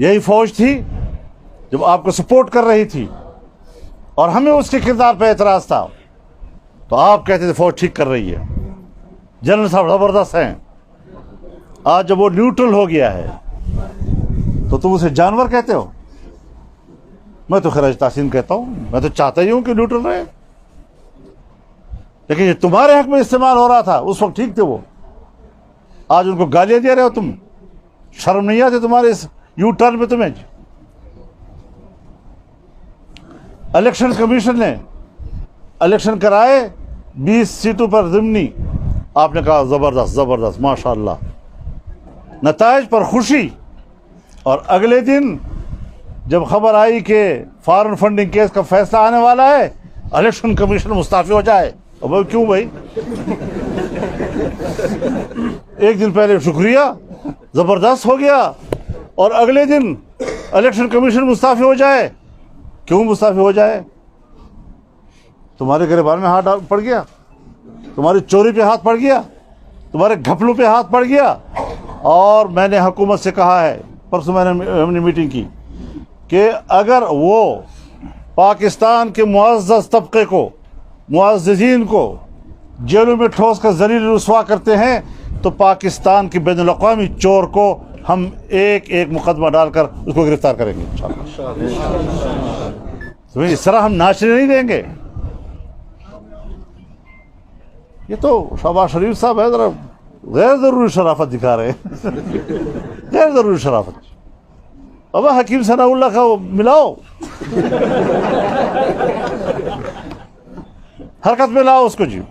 यही फौज थी जब आपको सपोर्ट कर रही थी और हमें उसके किरदार पर एतराज़ था, तो आप कहते थे फौज ठीक कर रही है, जनरल साहब ज़बरदस्त हैं। आज जब वो न्यूट्रल हो गया है तो तुम उसे जानवर कहते हो। मैं तो खैर तासीन कहता हूँ, मैं तो चाहता ही हूँ कि न्यूट्रल रहे, लेकिन ये तुम्हारे हक में इस्तेमाल हो रहा था, उस वक्त ठीक थे वो। आज उनको गालियां दे रहे हो तुम, शर्म नहीं आती तुम्हारे इस यू टर्न पे तुम्हें? इलेक्शन कमीशन ने इलेक्शन कराए 20 सीटों पर ज़िमनी, आपने कहा ज़बरदस्त ज़बरदस्त माशाअल्लाह, नताइज पर खुशी। और अगले दिन जब खबर आई कि फॉरेन फंडिंग केस का फैसला आने वाला है, इलेक्शन कमीशन मुस्ताफी हो जाए। अब क्यों भाई? एक दिन पहले शुक्रिया ज़बरदस्त हो गया और अगले दिन इलेक्शन कमीशन मुस्ताफी हो जाए। क्यों मुस्ताफी हो जाए? तुम्हारे गिरबान में हाथ पड़ गया, तुम्हारी चोरी पे हाथ पड़ गया, तुम्हारे घपलों पे हाथ पड़ गया। और मैंने हुकूमत से कहा है, परसों हमने मीटिंग की, कि अगर वो पाकिस्तान के मुअज़्ज़ज़ तबके को, मुअज़्ज़ज़ीन को जेलों में ठोस कर ज़लील रुस्वा करते हैं, तो पाकिस्तान के बैनुल-अक़वामी चोर को हम एक एक मुकदमा डालकर उसको गिरफ्तार करेंगे इंशाअल्लाह। तो इस तरह हम नाचने नहीं देंगे। ये तो शहबाज शरीफ साहब है, ज़रा गैर ज़रूरी शराफत दिखा रहे हैं। गैर ज़रूरी शराफत। अब हकीम सनाउल्लाह का मिलाओ, हरकत में लाओ उसको जी।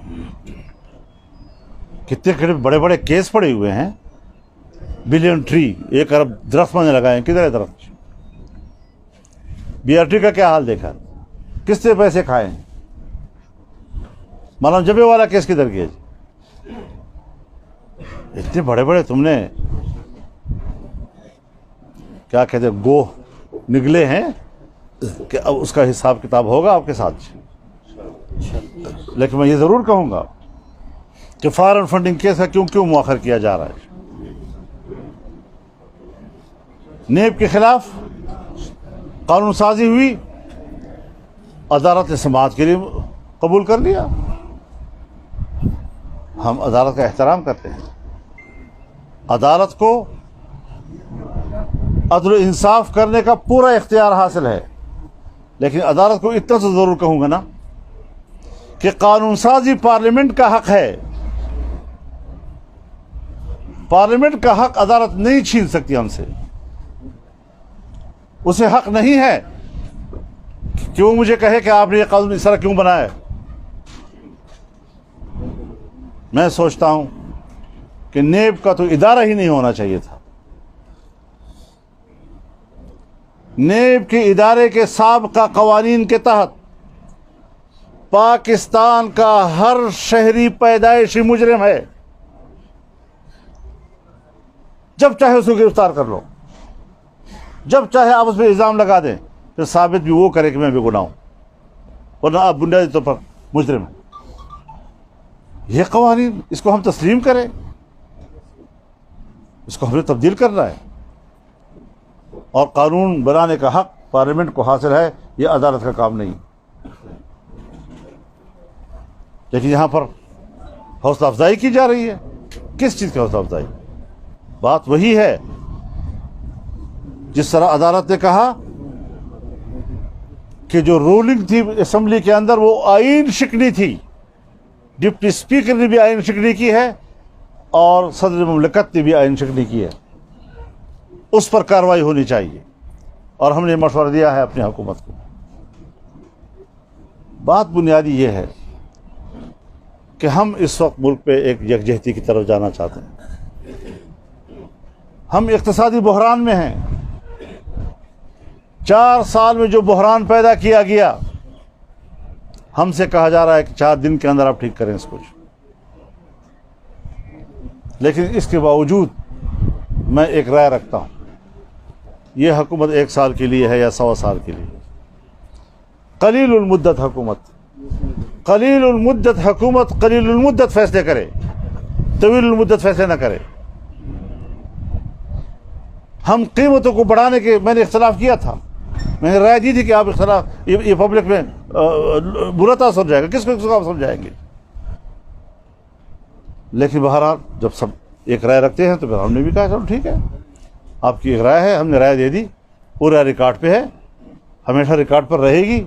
कितने बड़े बड़े केस पड़े हुए हैं, बिलियन ट्री, 1 अरब दरख्त मैंने लगाए हैं, किधर है दरख्त? BRT का क्या हाल देखा, किससे पैसे खाए हैं? मौलाना जबे वाला केस किधर गया जी? इतने बड़े बड़े तुमने क्या कहते हैं गोह निगले हैं कि अब उसका हिसाब किताब होगा आपके साथ। लेकिन मैं ये ज़रूर कहूँगा कि फॉरेन फंडिंग केस का क्यों मुआखर किया जा रहा है। नेब के खिलाफ कानून साजी हुई, अदालत ने समाअत के लिए कबूल कर लिया। हम अदालत का एहतराम करते हैं, अदालत को अदल इंसाफ करने का पूरा इख्तियार हासिल है। लेकिन अदालत को इतना तो ज़रूर कहूँगा ना कि कानून साजी पार्लियामेंट का हक है, पार्लियामेंट का हक अदालत नहीं छीन सकती हमसे। उसे हक नहीं है कि वो मुझे कहे कि आपने ये कानून इस तरह क्यों बनाया है। मैं सोचता हूं कि नेब का तो इदारा ही नहीं होना चाहिए था। नेब के इदारे के साबका कवानीन के तहत पाकिस्तान का हर शहरी पैदाइशी मुजरिम है, जब चाहे उसको गिरफ्तार कर लो, जब चाहे आप उस पर इल्ज़ाम लगा दें, फिर साबित भी वो करे कि मैं बेगुनाह हूं, वरना आप बुनियादी तौर पर मुजरिम हैं। यह कवानीन, इसको हम तस्लीम करें, इसको हमें तब्दील करना है। और कानून बनाने का हक पार्लियामेंट को हासिल है, यह अदालत का काम नहीं। लेकिन यहाँ पर हौसला अफजाई की जा रही है। किस चीज़ की हौसला अफजाई? बात वही है जिस तरह अदालत ने कहा कि जो रूलिंग थी असेंबली के अंदर वो आईन शिकनी थी, डिप्टी स्पीकर ने भी आईन शिकनी की है और सदर मुमलिकत ने भी आईन शिकनी की है, उस पर कार्रवाई होनी चाहिए। और हमने मशवरा दिया है अपनी हुकूमत को। बात बुनियादी ये है कि हम इस वक्त मुल्क पे एक यकजहती की तरफ जाना चाहते हैं। हम इक़्तिसादी बहरान में हैं। 4 साल में जो बहरान पैदा किया गया, हमसे कहा जा रहा है कि 4 दिन के अंदर आप ठीक करें इसको। लेकिन इसके बावजूद मैं एक राय रखता हूँ, ये हुकूमत 1 साल के लिए है या 100 साल के लिए। कलीलुल मुद्दत हुकूमत, कलीलुल मुद्दत हुकूमत कलीलुल मुद्दत फैसले करे, तवीलुल मुद्दत फैसले ना करे। हम कीमतों को बढ़ाने के मैंने इख्तलाफ किया था, मैंने राय दी थी कि आप इख्तलाफ ये पब्लिक में बुरा तासर जाएगा, किसको आप समझाएंगे। लेकिन बहरहाल जब सब एक राय रखते हैं तो फिर हमने भी कहा चलो ठीक है, आपकी एक राय है, हमने राय दे दी, पूरा रिकॉर्ड पे है, हमेशा रिकॉर्ड पर रहेगी।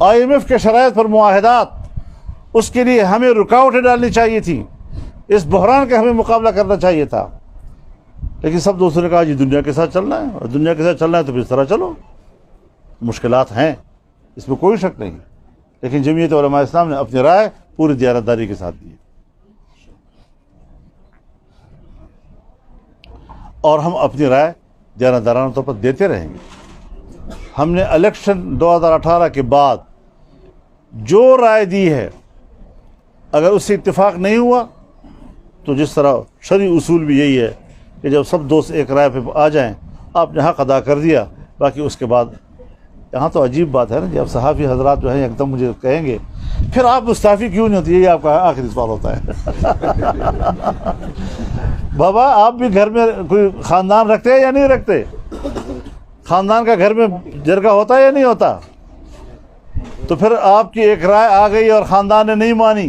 IMF के शराइत पर मुआहदात, उसके लिए हमें रुकावटें डालनी चाहिए थी, इस बहरान का हमें मुकाबला करना चाहिए था। लेकिन सब दोस्तों ने कहा जी दुनिया के साथ चलना है, और दुनिया के साथ चलना है तो फिर इस तरह चलो। मुश्किलात हैं, इसमें कोई शक नहीं, लेकिन जमीयत उलमा इस्लाम ने अपनी राय पूरी दियानतदारी के साथ दी और हम अपनी राय दियानतदाराना तौर पर देते रहेंगे। हमने इलेक्शन 2018 के बाद जो राय दी है, अगर उससे इत्तेफाक नहीं हुआ तो जिस तरह शरई उसूल भी यही है कि जब सब दोस्त एक राय पे आ जाएं, आपने हक़ अदा कर दिया, बाकी उसके बाद यहाँ तो अजीब बात है ना, जब सहाफ़ी हजरात जो हैं एकदम मुझे कहेंगे फिर आप मुस्ताफ़ी क्यों नहीं होती, यही आपका आखिरी सवाल होता है। बाबा आप भी घर में कोई ख़ानदान रखते हैं या नहीं रखते? ख़ानदान का घर में जरगा होता है या नहीं होता? तो फिर आपकी एक राय आ गई और ख़ानदान ने नहीं मानी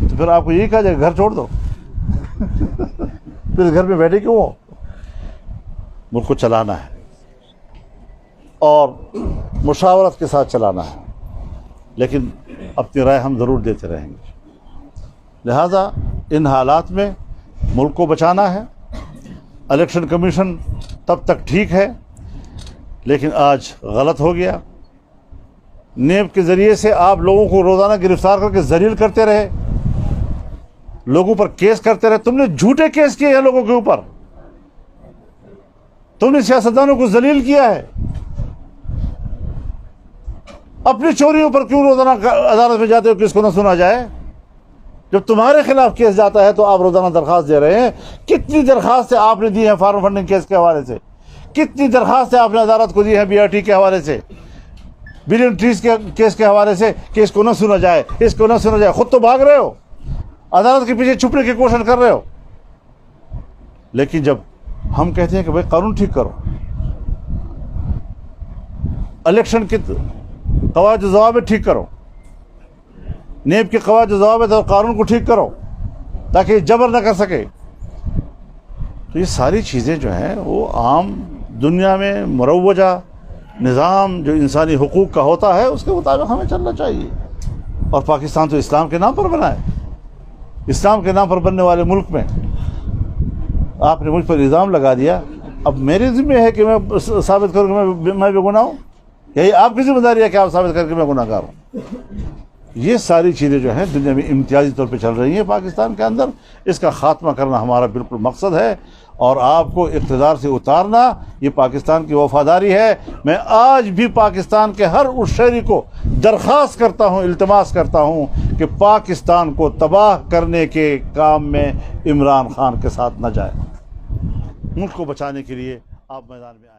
तो फिर आपको यही कहा जाएगा घर छोड़ दो। फिर घर में बैठे क्यों हो? मुल्क को चलाना है और मुशावरत के साथ चलाना है, लेकिन अपनी राय हम ज़रूर देते रहेंगे। लिहाजा इन हालात में मुल्क को बचाना है। इलेक्शन कमीशन तब तक ठीक है, लेकिन आज गलत हो गया। नेब के ज़रिए से आप लोगों को रोज़ाना गिरफ्तार करके जलील करते रहे, लोगों पर केस करते रहे। तुमने झूठे केस किए हैं लोगों के ऊपर, तुमने सियासतदानों को जलील किया है। अपनी चोरियों पर क्यों रोज़ाना अदालत में जाते हो, किसको ना सुना जाए? जब तुम्हारे खिलाफ केस जाता है तो आप रोज़ाना दरख्वास्त दे रहे हैं। कितनी दरख्वास्तें आपने दी हैं फार्म फंडिंग केस के हवाले से, कितनी दरख्वास्तें आपने अदालत को दी हैं BRT के हवाले से, बिलियन ट्रीज के केस के हवाले से कि इसको ना सुना जाए, इसको ना सुना जाए। खुद तो भाग रहे हो, अदालत के पीछे छुपने की कोशिश कर रहे हो। लेकिन जब हम कहते हैं कि भाई कानून ठीक करो, इलेक्शन के कवायद ज़वाबित ठीक करो, नेब के कवायद ज़वाबित और कानून को ठीक करो ताकि जबर न कर सके, तो ये सारी चीज़ें जो हैं वो आम दुनिया में मुरव्वजा निज़ाम जो इंसानी हुकूक का होता है उसके मुताबिक हमें चलना चाहिए। और पाकिस्तान तो इस्लाम के नाम पर बना है। इस्लाम के नाम पर बनने वाले मुल्क में आपने मुझ पर इल्ज़ाम लगा दिया। अब मेरे ज़िम्मे है कि मैं साबित करूँ कि मैं बेगुनाह हूँ, यही आपकी जिम्मेदारी है कि आप साबित करके मैं गुनाहगार हूँ। ये सारी चीज़ें जो हैं दुनिया में इम्तियाजी तौर पे चल रही हैं पाकिस्तान के अंदर, इसका ख़ात्मा करना हमारा बिल्कुल मकसद है। और आपको इक़्तिदार से उतारना ये पाकिस्तान की वफ़ादारी है। मैं आज भी पाकिस्तान के हर उस शहरी को दरख्वास्त करता हूँ, इल्तिमास करता हूँ कि पाकिस्तान को तबाह करने के काम में इमरान खान के साथ न जाए। मुल्क को बचाने के लिए आप मैदान में आए।